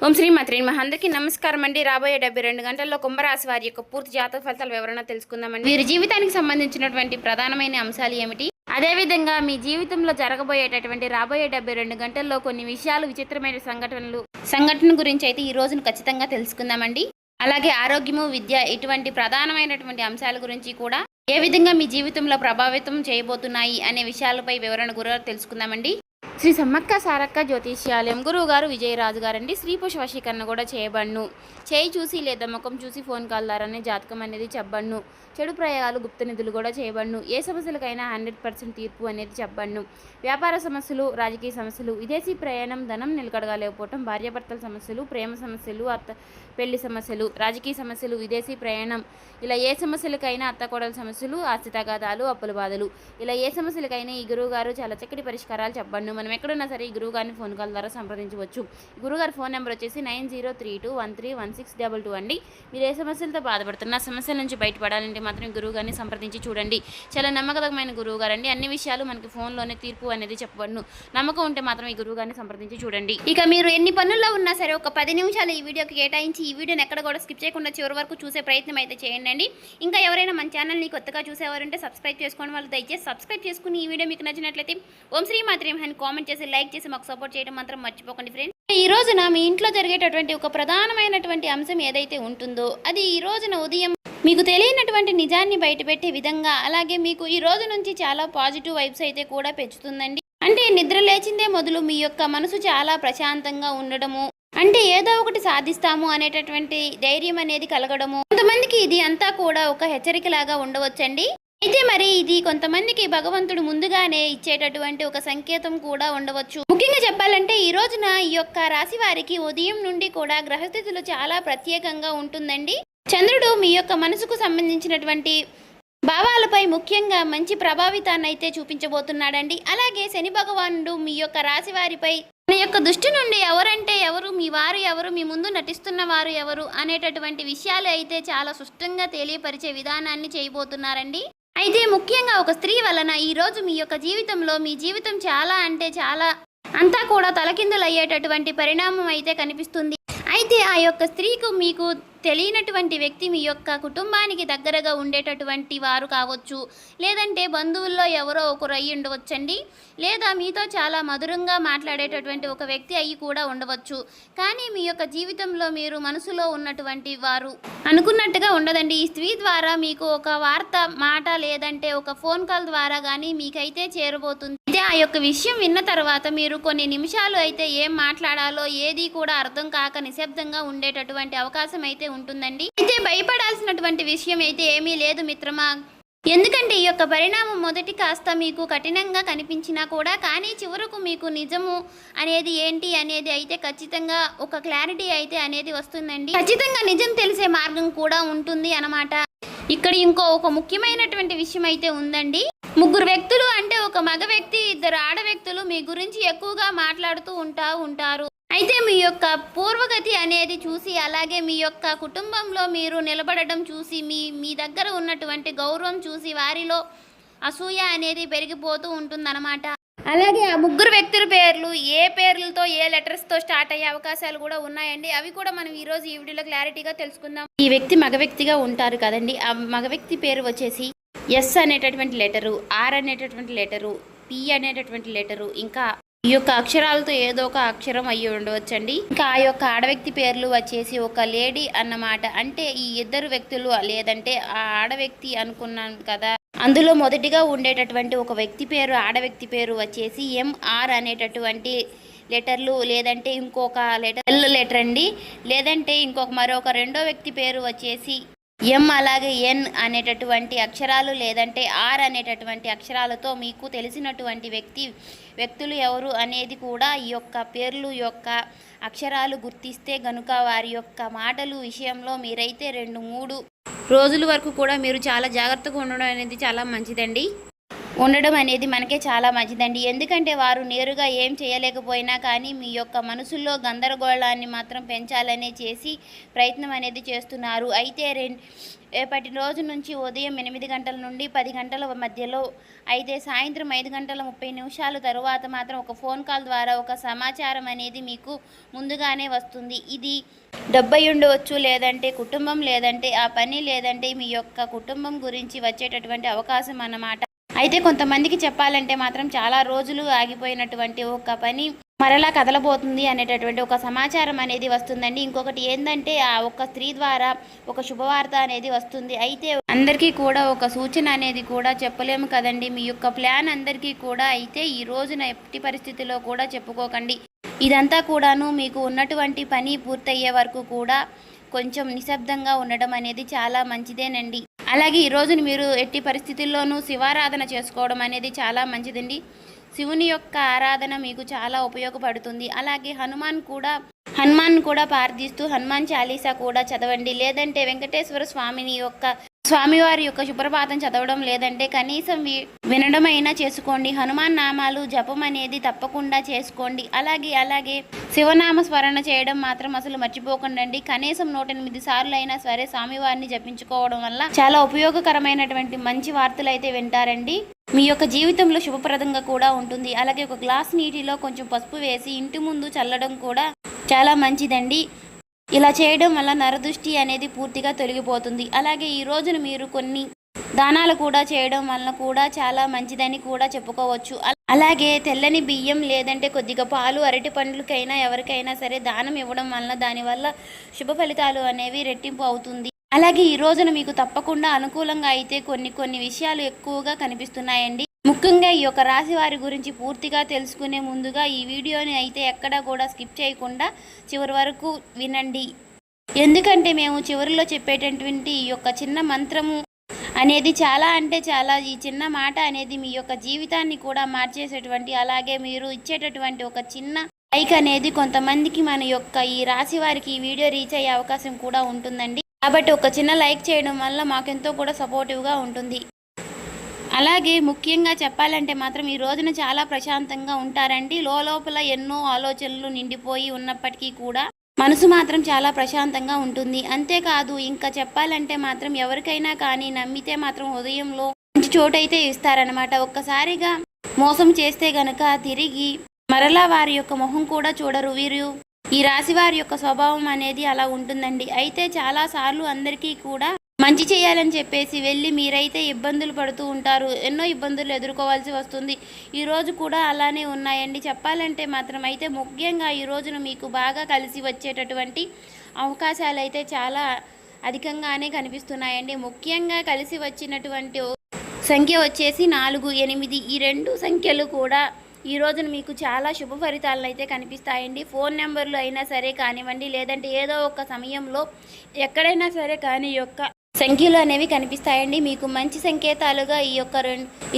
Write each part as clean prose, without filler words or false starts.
ఓం శ్రీ మాత్రే నమః. అందరికీ నమస్కారం అండి. రాబోయే 72 గంటల్లో కుంభరాశి వారి యొక్క పూర్తి జాతక ఫలితాల వివరణ తెలుసుకుందామండి. వీరి జీవితానికి సంబంధించినటువంటి ప్రధానమైన అంశాలు ఏమిటి, అదేవిధంగా మీ జీవితంలో జరగబోయేటటువంటి రాబోయే 72 గంటల్లో కొన్ని విషయాలు, విచిత్రమైన సంఘటన గురించి అయితే ఈ రోజును ఖచ్చితంగా తెలుసుకుందామండి. అలాగే ఆరోగ్యము, విద్య ఇటువంటి ప్రధానమైనటువంటి అంశాల గురించి కూడా ఏ విధంగా మీ జీవితంలో ప్రభావితం చేయబోతున్నాయి అనే విషయాలపై వివరణ గురించి తెలుసుకుందామండి. శ్రీ సమ్మక్క సారక్క జ్యోతిష్యాలయం గురువు గారు విజయరాజు గారండి. స్త్రీ పురుష వశీకరణ కూడా చేయబడును. చేయి చూసి లేదా ముఖం చూసి ఫోన్ కాల్ ద్వారానే జాతకం అనేది చెప్పబడును. చెడు ప్రయోగాలు, గుప్త నిధులు కూడా చేయబడును. ఏ సమస్యలకైనా 100% తీర్పు అనేది చెప్పబడును. వ్యాపార సమస్యలు, రాజకీయ సమస్యలు, విదేశీ ప్రయాణం, ధనం నిలకడగా లేకపోవటం, భార్యాభర్తల సమస్యలు, ప్రేమ సమస్యలు, పెళ్లి సమస్యలు, రాజకీయ సమస్యలు, విదేశీ ప్రయాణం, ఇలా ఏ సమస్యలకైనా అత్తకోడల సమస్యలు, ఆస్తి తగాదాలు, అప్పుల బాధలు, ఇలా ఏ సమస్యలకైనా ఈ గురువు గారు చాలా చక్కటి పరిష్కారాలు చెప్పబడును. మనం ఎక్కడున్నా సరే ఈ గురువు గారిని ఫోన్ కాల్ ద్వారా సంప్రదించవచ్చు. ఈ గురువుగారి ఫోన్ నెంబర్ వచ్చేసి 9032131622 అండి. మీరు ఏ సమస్యలతో బాధపడుతున్నా సమస్యల నుంచి బయటపడాలంటే మాత్రం ఈ గురువు గారిని సంప్రదించి చూడండి. చాలా నమ్మకమైన గురువు గారు అండి. అన్ని విషయాలు మనకి ఫోన్లోనే తీర్పు అనేది చెప్పబడును. నమ్మకం ఉంటే మాత్రం ఈ గురువు గారిని సంప్రదించి చూడండి. ఇక మీరు ఎన్ని పనుల్లో ఉన్నా సరే ఒక 10 నిమిషాలు ఈ వీడియోకి కేటాయించి ఈ వీడియోని ఎక్కడ కూడా స్కిప్ చేయకుండా చివరి వరకు చూసే ప్రయత్నం అయితే చేయండి. ఇంకా ఎవరైనా మన ఛానల్ని కొత్తగా చూసేవారంటే సబ్స్క్రైబ్ చేసుకోండి. వాళ్ళు దయచేసి సబ్స్క్రైబ్ చేసుకుని ఈ వీడియో మీకు నచ్చినట్లయితే ఓం శ్రీ మాత్రే నమః అని కామెంట్ చేసి లైక్ చేసి మాకు సపోర్ట్ చేయడం మాత్రం మర్చిపోకండి ఫ్రెండ్స్. ఈ రోజున మీ ఇంట్లో జరిగేటటువంటి ఒక ప్రధానమైనటువంటి అంశం ఏదైతే ఉంటుందో అది ఈ రోజున ఉదయం మీకు తెలియనటువంటి నిజాన్ని బయటపెట్టే విధంగా, అలాగే మీకు ఈ రోజు నుంచి చాలా పాజిటివ్ వైబ్స్ అయితే కూడా పెంచుతుందండి. అంటే నిద్ర లేచిందే మొదలు మీ యొక్క మనసు చాలా ప్రశాంతంగా ఉండడము, అంటే ఏదో ఒకటి సాధిస్తాము అనేటటువంటి ధైర్యం అనేది కలగడము. కొంతమందికి ఇది అంతా కూడా ఒక హెచ్చరికలాగా ఉండవచ్చండి. అయితే మరి ఇది కొంతమందికి భగవంతుడు ముందుగానే ఇచ్చేటటువంటి ఒక సంకేతం కూడా ఉండవచ్చు. ముఖ్యంగా చెప్పాలంటే ఈ రోజున ఈ యొక్క రాశి వారికి ఉదయం నుండి కూడా గ్రహస్థితులు చాలా ప్రత్యేకంగా ఉంటుందండి. చంద్రుడు మీ యొక్క మనసుకు సంబంధించినటువంటి భావాలపై ముఖ్యంగా మంచి ప్రభావితాన్ని అయితే చూపించబోతున్నాడండి. అలాగే శని భగవానుడు మీ యొక్క రాశి వారిపై మీ యొక్క దృష్టి నుండి ఎవరంటే ఎవరు, మీ వారు ఎవరు, మీ ముందు నటిస్తున్న వారు ఎవరు అనేటటువంటి విషయాలు అయితే చాలా స్పష్టంగా తెలియపరిచే విధానాన్ని చేయబోతున్నారండి. అయితే ముఖ్యంగా ఒక స్త్రీ వలన ఈరోజు మీ యొక్క జీవితంలో మీ జీవితం చాలా అంటే చాలా అంతా కూడా తలకిందులు అయ్యేటటువంటి పరిణామం అయితే కనిపిస్తుంది. అయితే ఆ యొక్క స్త్రీకు మీకు తెలియనటువంటి వ్యక్తి మీ యొక్క కుటుంబానికి దగ్గరగా ఉండేటటువంటి వారు కావచ్చు, లేదంటే బంధువుల్లో ఎవరో ఒకరు అయ్యి ఉండవచ్చండి, లేదా మీతో చాలా మధురంగా మాట్లాడేటటువంటి ఒక వ్యక్తి అయ్యి కూడా ఉండవచ్చు. కానీ మీ యొక్క జీవితంలో మీరు మనసులో ఉన్నటువంటి వారు అనుకున్నట్టుగా ఉండదండి. ఈ స్త్రీ ద్వారా మీకు ఒక వార్త, మాట లేదంటే ఒక ఫోన్ కాల్ ద్వారా కానీ మీకైతే చేరబోతుంది. అయితే ఆ యొక్క విషయం విన్న తర్వాత మీరు కొన్ని నిమిషాలు అయితే ఏం మాట్లాడాలో ఏది కూడా అర్థం కాక నిశ్శబ్దంగా ఉండేటటువంటి అవకాశం అయితే ఉంటుందండి. అయితే భయపడాల్సినటువంటి విషయం అయితే ఏమీ లేదు మిత్రమా. ఎందుకంటే ఈ యొక్క పరిణామం మొదటి కాస్త మీకు కఠినంగా కనిపించినా కూడా కానీ చివరకు మీకు నిజము అనేది ఏంటి అనేది అయితే ఖచ్చితంగా ఒక క్లారిటీ అయితే అనేది వస్తుందండి. ఖచ్చితంగా నిజం తెలిసే మార్గం కూడా ఉంటుంది అన్నమాట. ఇక్కడ ఒక ముఖ్యమైనటువంటి విషయం అయితే ఉందండి. 3 వ్యక్తులు అంటే ఒక మగ వ్యక్తి, 2 ఆడ వ్యక్తులు మీ గురించి ఎక్కువగా మాట్లాడుతూ ఉంటారు. అయితే మీ యొక్క పూర్వగతి అనేది చూసి, అలాగే మీ యొక్క కుటుంబంలో మీరు నిలబడడం చూసి, మీ దగ్గర ఉన్నటువంటి గౌరవం చూసి వారిలో అసూయ అనేది పెరిగిపోతూ ఉంటుందన్నమాట. అలాగే ఆ 3 వ్యక్తుల పేర్లు ఏ పేర్లతో, ఏ లెటర్స్తో స్టార్ట్ అయ్యే అవకాశాలు కూడా ఉన్నాయండి. అవి కూడా మనం ఈరోజు ఈ వీడియోలో క్లారిటీగా తెలుసుకుందాం. ఈ వ్యక్తి మగ వ్యక్తిగా ఉంటారు కదండి. ఆ మగ వ్యక్తి పేరు వచ్చేసి ఎస్ అనేటటువంటి లెటరు, ఆర్ అనేటటువంటి లెటరు, పి అనేటటువంటి లెటరు, ఇంకా ఈ యొక్క అక్షరాలతో ఏదో ఒక అక్షరం అయ్యి ఉండవచ్చండి. ఇంకా ఆ యొక్క ఆడవ్యక్తి పేర్లు వచ్చేసి ఒక లేడీ అన్నమాట. అంటే ఈ 2 వ్యక్తులు లేదంటే ఆ ఆడవ్యక్తి అనుకున్నాను కదా, అందులో మొదటిగా ఉండేటటువంటి ఒక వ్యక్తి పేరు, ఆడవ్యక్తి పేరు వచ్చేసి ఎంఆర్ అనేటటువంటి లెటర్లు, లేదంటే ఇంకొక లెటర్ అండి, లేదంటే మరొక రెండో వ్యక్తి పేరు వచ్చేసి ఎం, అలాగే ఎన్ అనేటటువంటి అక్షరాలు, లేదంటే ఆర్ అనేటటువంటి అక్షరాలతో మీకు తెలిసినటువంటి వ్యక్తులు ఎవరు అనేది కూడా ఈ యొక్క పేర్లు యొక్క అక్షరాలు గుర్తిస్తే గనుక వారి యొక్క మాటలు విషయంలో మీరైతే 2-3 రోజుల వరకు కూడా మీరు చాలా జాగ్రత్తగా ఉండడం అనేది చాలా మంచిదండి. ఉండడం అనేది మనకే చాలా మంచిదండి. ఎందుకంటే వారు నేరుగా ఏం చేయలేకపోయినా కానీ మీ యొక్క మనసుల్లో గందరగోళాన్ని మాత్రం పెంచాలనే చేసి ప్రయత్నం అనేది చేస్తున్నారు. అయితే రేపటి రోజు నుంచి ఉదయం 8 గంటల నుండి 10 గంటల మధ్యలో, అయితే సాయంత్రం 5:30 తరువాత మాత్రం ఒక ఫోన్ కాల్ ద్వారా ఒక సమాచారం అనేది మీకు ముందుగానే వస్తుంది. ఇది డబ్బై ఉండవచ్చు, లేదంటే కుటుంబం, లేదంటే ఆ పని, లేదంటే మీ యొక్క కుటుంబం గురించి వచ్చేటటువంటి అవకాశం అన్నమాట. అయితే కొంతమందికి చెప్పాలంటే మాత్రం చాలా రోజులు ఆగిపోయినటువంటి ఒక పని మరలా కదలబోతుంది అనేటటువంటి ఒక సమాచారం అనేది వస్తుందండి. ఇంకొకటి ఏంటంటే ఆ ఒక్క స్త్రీ ద్వారా ఒక శుభవార్త అనేది వస్తుంది. అయితే అందరికీ కూడా ఒక సూచన అనేది కూడా చెప్పలేము కదండి. మీ యొక్క ప్లాన్ అందరికీ కూడా అయితే ఈ రోజున ఎట్టి పరిస్థితిలో కూడా చెప్పుకోకండి. ఇదంతా కూడాను మీకు ఉన్నటువంటి పని పూర్తయ్యే వరకు కూడా కొంచెం నిశ్శబ్దంగా ఉండడం అనేది చాలా మంచిదేనండి. అలాగే ఈ రోజున మీరు ఎట్టి పరిస్థితుల్లోనూ శివారాధన చేసుకోవడం అనేది చాలా మంచిదండి. శివుని యొక్క ఆరాధన మీకు చాలా ఉపయోగపడుతుంది. అలాగే హనుమాన్ కూడా ప్రార్థిస్తూ హనుమాన్ చాలీసా కూడా చదవండి. లేదంటే వెంకటేశ్వర స్వామివారి యొక్క సుప్రభాతం చదవడం, లేదంటే కనీసం వినడమైనా చేసుకోండి. హనుమాన్ నామాలు జపం అనేది తప్పకుండా చేసుకోండి. అలాగే శివనామ స్మరణ చేయడం మాత్రం అసలు మర్చిపోకండి. కనీసం 108 సార్లు అయినా సరే స్వామివారిని జపించుకోవడం వల్ల చాలా ఉపయోగకరమైనటువంటి మంచి వార్తలు అయితే వింటారండి. మీ యొక్క జీవితంలో శుభప్రదంగా కూడా ఉంటుంది. అలాగే ఒక గ్లాస్ నీటిలో కొంచెం పసుపు వేసి ఇంటి ముందు చల్లడం కూడా చాలా మంచిదండి. ఇలా చేయడం వల్ల నరదృష్టి అనేది పూర్తిగా తొలగిపోతుంది. అలాగే ఈ రోజున మీరు కొన్ని దానాలు కూడా చేయడం వలన కూడా చాలా మంచిదని కూడా చెప్పుకోవచ్చు. అలాగే తెల్లని బియ్యం, లేదంటే కొద్దిగా పాలు, అరటి పండ్లకైనా ఎవరికైనా సరే దానం ఇవ్వడం వలన దానివల్ల శుభ ఫలితాలు అనేవి రెట్టింపు అవుతుంది. అలాగే ఈ రోజున మీకు తప్పకుండా అనుకూలంగా అయితే కొన్ని విషయాలు ఎక్కువగా కనిపిస్తున్నాయండి. ముఖ్యంగా ఈ యొక్క రాశి వారి గురించి పూర్తిగా తెలుసుకునే ముందుగా ఈ వీడియోని అయితే ఎక్కడా కూడా స్కిప్ చేయకుండా చివరి వరకు వినండి. ఎందుకంటే మేము చివరిలో చెప్పేటటువంటి ఈ యొక్క చిన్న మంత్రము అనేది చాలా అంటే చాలా, ఈ చిన్న మాట అనేది మీ యొక్క జీవితాన్ని కూడా మార్చేసేటువంటి, అలాగే మీరు ఇచ్చేటటువంటి ఒక చిన్న లైక్ అనేది కొంతమందికి మన యొక్క ఈ రాశి వారికి ఈ వీడియో రీచ్ అయ్యే అవకాశం కూడా ఉంటుందండి. కాబట్టి ఒక చిన్న లైక్ చేయడం వల్ల మాకెంతో కూడా సపోర్టివ్గా ఉంటుంది. అలాగే ముఖ్యంగా చెప్పాలంటే మాత్రం ఈ రోజున చాలా ప్రశాంతంగా ఉంటారండి. లోపల ఎన్నో ఆలోచనలు నిండిపోయి ఉన్నప్పటికీ కూడా మనసు మాత్రం చాలా ప్రశాంతంగా ఉంటుంది. అంతేకాదు ఇంకా చెప్పాలంటే మాత్రం ఎవరికైనా కానీ నమ్మితే మాత్రం హృదయంలో మంచి చోటైతే ఇస్తారనమాట. ఒక్కసారిగా మోసం చేస్తే గనక తిరిగి మరలా వారి యొక్క మొహం కూడా చూడరు. ఈ రాశి వారి యొక్క స్వభావం అనేది అలా ఉంటుందండి. అయితే చాలాసార్లు అందరికీ కూడా మంచి చేయాలని చెప్పేసి వెళ్ళి మీరైతే ఇబ్బందులు పడుతూ ఉంటారు. ఎన్నో ఇబ్బందులు ఎదుర్కోవాల్సి వస్తుంది. ఈరోజు కూడా అలానే ఉన్నాయండి చెప్పాలంటే మాత్రం. అయితే ముఖ్యంగా ఈ రోజున మీకు బాగా కలిసి వచ్చేటటువంటి అవకాశాలు అయితే చాలా అధికంగానే కనిపిస్తున్నాయండి. ముఖ్యంగా కలిసి వచ్చినటువంటి సంఖ్య వచ్చేసి 4, 8 ఈ 2 సంఖ్యలు కూడా ఈ రోజున మీకు చాలా శుభ ఫలితాలను అయితే కనిపిస్తాయండి. ఫోన్ నెంబర్లు అయినా సరే కానివ్వండి, లేదంటే ఏదో ఒక సమయంలో ఎక్కడైనా సరే కానీ యొక్క సంఖ్యలు అనేవి కనిపిస్తాయండి. మీకు మంచి సంకేతాలుగా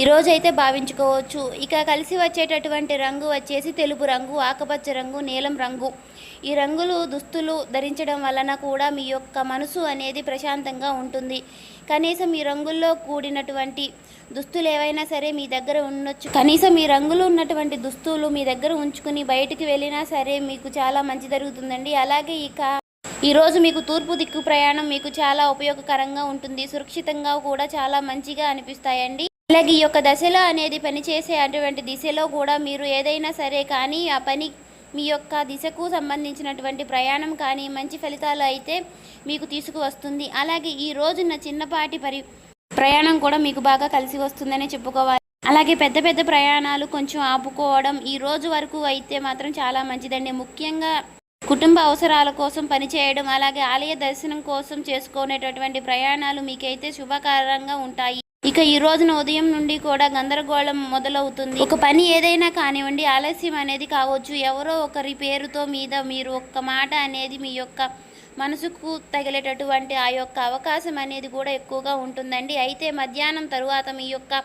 ఈ రోజు అయితే భావించుకోవచ్చు. ఇక కలిసి వచ్చేటటువంటి రంగు వచ్చేసి తెలుపు రంగు, ఆకుపచ్చ రంగు, నీలం రంగు. ఈ రంగులు దుస్తులు ధరించడం వలన కూడా మీ యొక్క మనసు అనేది ప్రశాంతంగా ఉంటుంది. కనీసం ఈ రంగుల్లో కూడినటువంటి దుస్తులు ఏవైనా సరే మీ దగ్గర ఉండొచ్చు. కనీసం ఈ రంగులు ఉన్నటువంటి దుస్తులు మీ దగ్గర ఉంచుకుని బయటికి వెళ్ళినా సరే మీకు చాలా మంచి జరుగుతుందండి. అలాగే ఈరోజు మీకు తూర్పు దిక్కు ప్రయాణం మీకు చాలా ఉపయోగకరంగా ఉంటుంది. సురక్షితంగా కూడా చాలా మంచిగా అనిపిస్తాయండి. అలాగే ఈ యొక్క దశలో అనేది పనిచేసే అటువంటి దిశలో కూడా మీరు ఏదైనా సరే కానీ ఆ పని మీ యొక్క దిశకు సంబంధించినటువంటి ప్రయాణం కానీ మంచి ఫలితాలు అయితే మీకు తీసుకువస్తుంది. అలాగే ఈ రోజున చిన్నపాటి ప్రయాణం కూడా మీకు బాగా కలిసి వస్తుందని చెప్పుకోవాలి. అలాగే పెద్ద ప్రయాణాలు కొంచెం ఆపుకోవడం ఈ రోజు వరకు అయితే మాత్రం చాలా మంచిదండి. ముఖ్యంగా కుటుంబ అవసరాల కోసం పనిచేయడం, అలాగే ఆలయ దర్శనం కోసం చేసుకునేటటువంటి ప్రయాణాలు మీకైతే శుభకరంగా ఉంటాయి. ఇక ఈ రోజున ఉదయం నుండి కూడా గందరగోళం మొదలవుతుంది. ఒక పని ఏదైనా కానివ్వండి ఆలస్యం అనేది కావచ్చు. ఎవరో ఒకరి పేరుతో మీద మీరు ఒక్క మాట అనేది మీ యొక్క మనసుకు తగిలేటటువంటి ఆ యొక్క అవకాశం అనేది కూడా ఎక్కువగా ఉంటుందండి. అయితే మధ్యాహ్నం తరువాత మీ యొక్క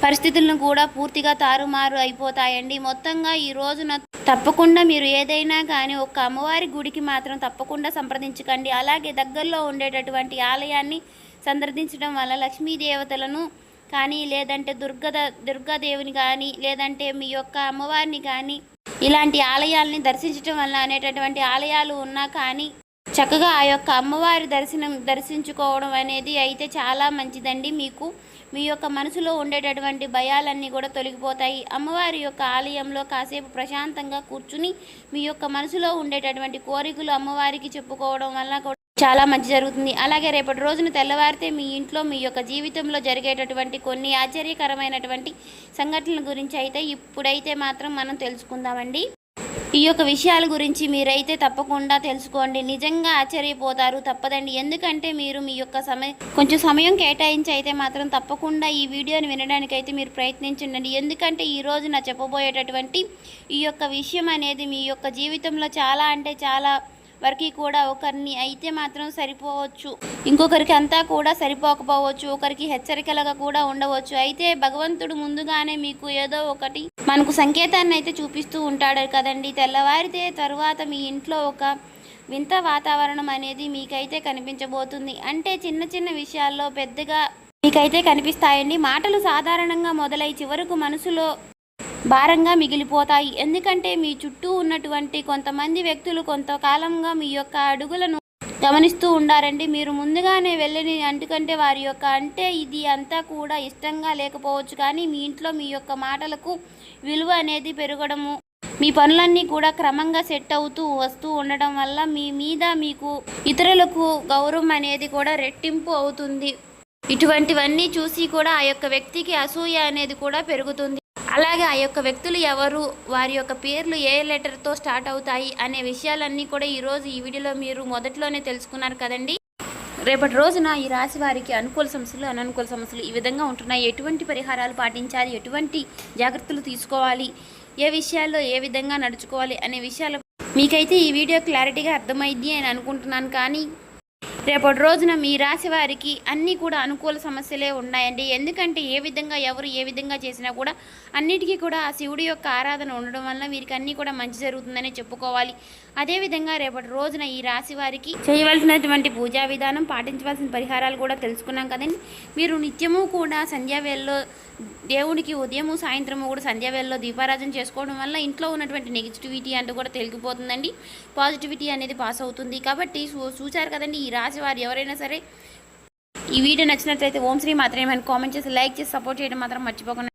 పరిస్థితులను కూడా పూర్తిగా తారుమారు అయిపోతాయండి. మొత్తంగా ఈ రోజున తప్పకుండా మీరు ఏదైనా కానీ ఒక అమ్మవారి గుడికి మాత్రం తప్పకుండా సంప్రదించకండి. అలాగే దగ్గరలో ఉండేటటువంటి ఆలయాన్ని సందర్శించడం వల్ల లక్ష్మీ దేవతలను కానీ లేదంటే దుర్గాదేవిని కానీ లేదంటే మీ యొక్క అమ్మవారిని కానీ ఇలాంటి ఆలయాల్ని దర్శించడం వల్ల అనేటటువంటి ఆలయాలు ఉన్నా కానీ చక్కగా ఆ యొక్క అమ్మవారి దర్శించుకోవడం అనేది అయితే చాలా మంచిదండి. మీకు మీ యొక్క మనసులో ఉండేటటువంటి భయాలన్నీ కూడా తొలగిపోతాయి. అమ్మవారి యొక్క ఆలయంలో కాసేపు ప్రశాంతంగా కూర్చుని మీ యొక్క మనసులో ఉండేటటువంటి కోరికలు అమ్మవారికి చెప్పుకోవడం వల్ల కూడా చాలా మంచి జరుగుతుంది. అలాగే రేపటి రోజున తెల్లవారితే మీ ఇంట్లో మీ యొక్క జీవితంలో జరిగేటటువంటి కొన్ని ఆశ్చర్యకరమైనటువంటి సంఘటనల గురించి అయితే ఇప్పుడైతే మాత్రం మనం తెలుసుకుందామండి. ఈ యొక్క విషయాల గురించి మీరైతే తప్పకుండా తెలుసుకోండి. నిజంగా ఆశ్చర్యపోతారు, తప్పదండి. ఎందుకంటే మీరు మీ యొక్క కొంచెం సమయం కేటాయించి అయితే మాత్రం తప్పకుండా ఈ వీడియోని వినడానికైతే మీరు ప్రయత్నించండి. ఎందుకంటే ఈరోజు నా చెప్పబోయేటటువంటి ఈ యొక్క విషయం అనేది మీ యొక్క జీవితంలో చాలా అంటే చాలా వరకు కూడా ఒకరిని అయితే మాత్రం సరిపోవచ్చు, ఇంకొకరికి అంతా కూడా సరిపోకపోవచ్చు, ఒకరికి హెచ్చరికలుగా కూడా ఉండవచ్చు. అయితే భగవంతుడు ముందుగానే మీకు ఏదో ఒకటి మనకు సంకేతాన్ని అయితే చూపిస్తూ ఉంటాడు కదండి. తెల్లవారితే తరువాత మీ ఇంట్లో ఒక వింత వాతావరణం అనేది మీకైతే కనిపించబోతుంది. అంటే చిన్న చిన్న విషయాల్లో పెద్దగా మీకైతే కనిపిస్తాయండి. మాటలు సాధారణంగా మొదలై చివరకు మనసులో భారంగా మిగిలిపోతాయి. ఎందుకంటే మీ చుట్టూ ఉన్నటువంటి కొంతమంది వ్యక్తులు కొంతకాలంగా మీ యొక్క అడుగులను గమనిస్తూ ఉండారండి. మీరు ముందుగానే వెళ్ళని ఎందుకంటే వారి యొక్క అంటే ఇది అంతా కూడా ఇష్టంగా లేకపోవచ్చు, కానీ మీ ఇంట్లో మీ యొక్క మాటలకు విలువ అనేది పెరగడము, మీ పనులన్నీ కూడా క్రమంగా సెట్ అవుతూ వస్తూ ఉండడం వల్ల మీ మీద మీకు ఇతరులకు గౌరవం అనేది కూడా రెట్టింపు అవుతుంది. ఇటువంటివన్నీ చూసి కూడా ఆ యొక్క వ్యక్తికి అసూయ అనేది కూడా పెరుగుతుంది. అలాగే ఆ యొక్క వ్యక్తులు ఎవరు, వారి యొక్క పేర్లు ఏ లెటర్తో స్టార్ట్ అవుతాయి అనే విషయాలన్నీ కూడా ఈరోజు ఈ వీడియోలో మీరు మొదట్లోనే తెలుసుకున్నారు కదండి. రేపటి రోజున ఈ రాశి వారికి అనుకూల సమస్యలు, అననుకూల సమస్యలు ఈ విధంగా ఉంటున్నాయి. ఎటువంటి పరిహారాలు పాటించాలి, ఎటువంటి జాగ్రత్తలు తీసుకోవాలి, ఏ విషయాల్లో ఏ విధంగా నడుచుకోవాలి అనే విషయాలు మీకైతే ఈ వీడియో క్లారిటీగా అర్థమైంది అని అనుకుంటున్నాను. కానీ రేపటి రోజున మీ రాశి వారికి అన్నీ కూడా అనుకూల సమస్యలే ఉన్నాయండి. ఎందుకంటే ఏ విధంగా ఎవరు ఏ విధంగా చేసినా కూడా అన్నిటికీ కూడా ఆ శివుడి యొక్క ఆరాధన ఉండడం వల్ల వీరికి అన్నీ కూడా మంచి జరుగుతుందని చెప్పుకోవాలి. అదేవిధంగా రేపటి రోజున ఈ రాశి వారికి చేయవలసినటువంటి పూజా విధానం, పాటించవలసిన పరిహారాలు కూడా తెలుసుకున్నాం కదండి. మీరు నిత్యము కూడా సంధ్యావేళలో దేవుడికి ఉదయము సాయంత్రము కూడా సంధ్యావేళలో దీపారాధన చేసుకోవడం వల్ల ఇంట్లో ఉన్నటువంటి నెగిటివిటీ అంటూ కూడా తొలగిపోతుందండి. పాజిటివిటీ అనేది పాస్ అవుతుంది. కాబట్టి చూశారు కదండి, ఈ రాశి వారు ఎవరైనా సరే ఈ వీడియో నచ్చినట్లయితే ఓం శ్రీ మాత్రమే కామెంట్ చేసి లైక్ చేసి సపోర్ట్ చేయడం మాత్రం మర్చిపోకుండా.